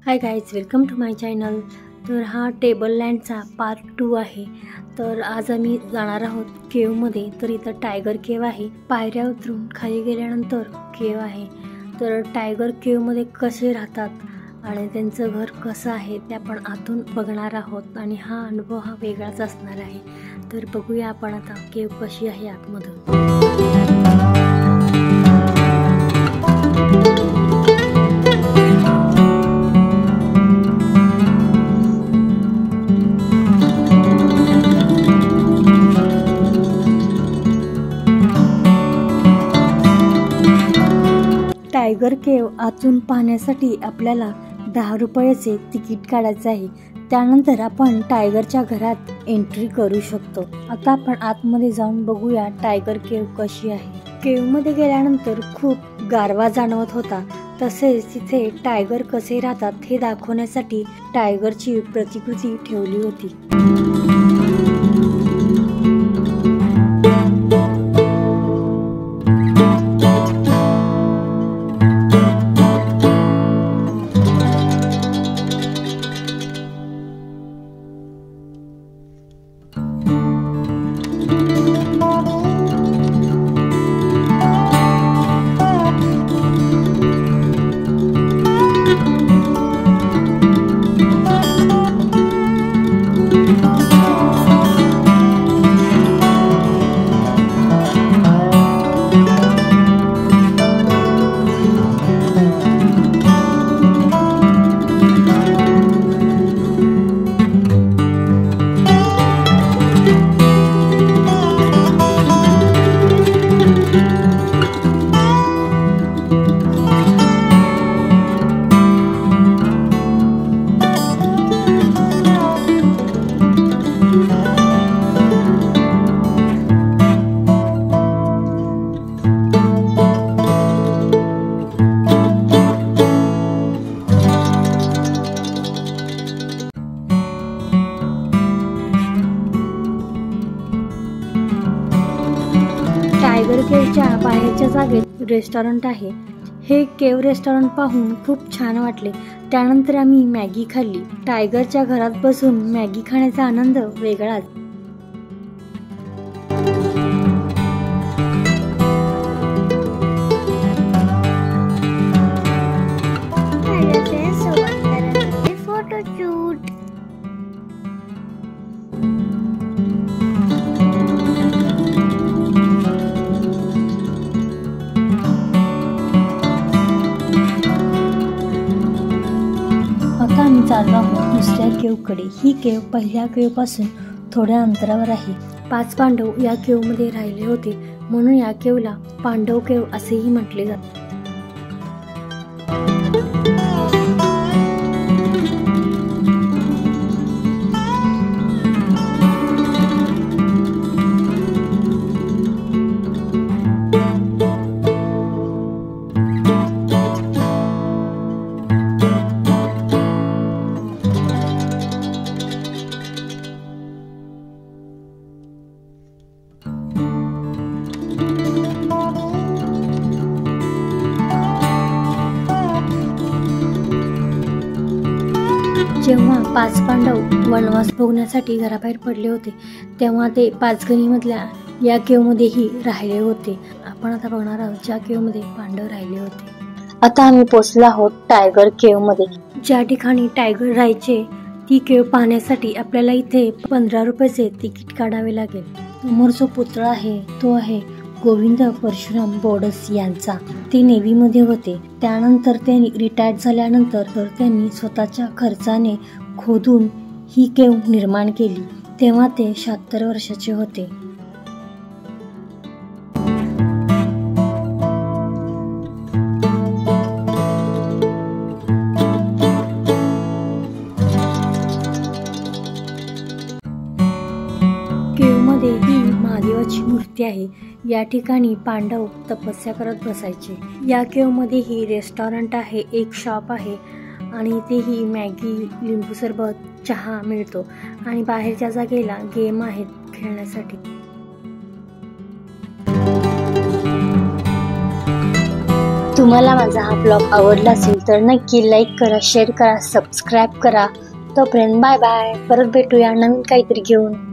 High guys, welcome to my channel. तर हा table लँडचा part 2 आहे। तर आज आम्ही जाणार आहोत केवमध्ये। तर इथं टायगर केव आहे। पायऱ्या उतरून खाली गेल्यानंतर केव आहे। तर टायगर केवमध्ये कसे राहतात आणि त्यांचं घर कसं आहे ते आपण आतून बघणार आहोत आणि हा अनुभव हा वेगळाच असणार आहे। तर बघूया आपण आता केव कशी आहे आतमधून। टायगर केव आतून पाहण्यासाठी आपल्याला 10 रुपयाचे तिकीट काढायचे आहे। त्यानंतर आपण टायगरच्या घरात एंट्री करू शकतो। आता आपण आतमध्ये जाऊन बघूया टायगर केव कशी आहे। केवमध्ये गेल्यानंतर खूप गारवा जाणवत होता। तसेच तिथे टायगर कसे राहतात हे दाखवण्यासाठी टायगरची प्रतिकृती ठेवली होती। टायगर केवच्या बाहेरच्या जागेत रेस्टॉरंट आहे। हे केव रेस्टॉरंट पाहून खूप छान वाटले। त्यानंतर आम्ही मॅगी खाल्ली। टायगरच्या घरात बसून मॅगी खाण्याचा आनंद वेगळाच। आता आम्ही चाललो आहोत दुसऱ्या केवकडे। ही केव पहिल्या केवपासून थोड्या अंतरावर आहे। 5 पांडव या केवमध्ये राहिले होते, म्हणून या केवला पांडव केव असेही म्हटले जाते। जेव्हा 5 पांडव वनवास भोगण्यासाठी घराबाहेर पडले होते, तेव्हा ते 5 गणीमधल्या या केवमध्येही राहिले होते। आपण आता बघणार आहोत ज्या केवमध्ये पांडव राहिले होते। आता आम्ही पोहोचलो आहोत टायगर केवमध्ये। ज्या ठिकाणी टायगर राहायचे ती केव पाहण्यासाठी आपल्याला इथे 15 रुपयाचे तिकीट काढावे लागेल। समोर जो पुतळा आहे तो आहे गोविंद परशुराम बोडस यांचा। ते नेव्हीमध्ये होते। त्यानंतर त्यांनी रिटायर्ड झाल्यानंतर त्यांनी स्वतःच्या खर्चाने खोदून ही केव निर्माण केली। तेव्हा ते 76 वर्षाचे होते। केवमध्ये ही महादेवाची मूर्ती आहे। या ठिकाणी पांडव तपस्या करत बसायचे। या केवमध्ये ही रेस्टॉरंट आहे, एक शॉप आहे आणि इथेही मॅगी, लिंबू सरबत, चहा मिळतो आणि बाहेरच्या जागेला गेम आहेत खेळण्यासाठी। तुम्हाला माझा हा ब्लॉग आवडला असेल तर नक्की लाईक करा, शेअर करा, सबस्क्राईब करा. तोपर्यंत बाय बाय. परत भेटूया नवीन काहीतरी घेऊन.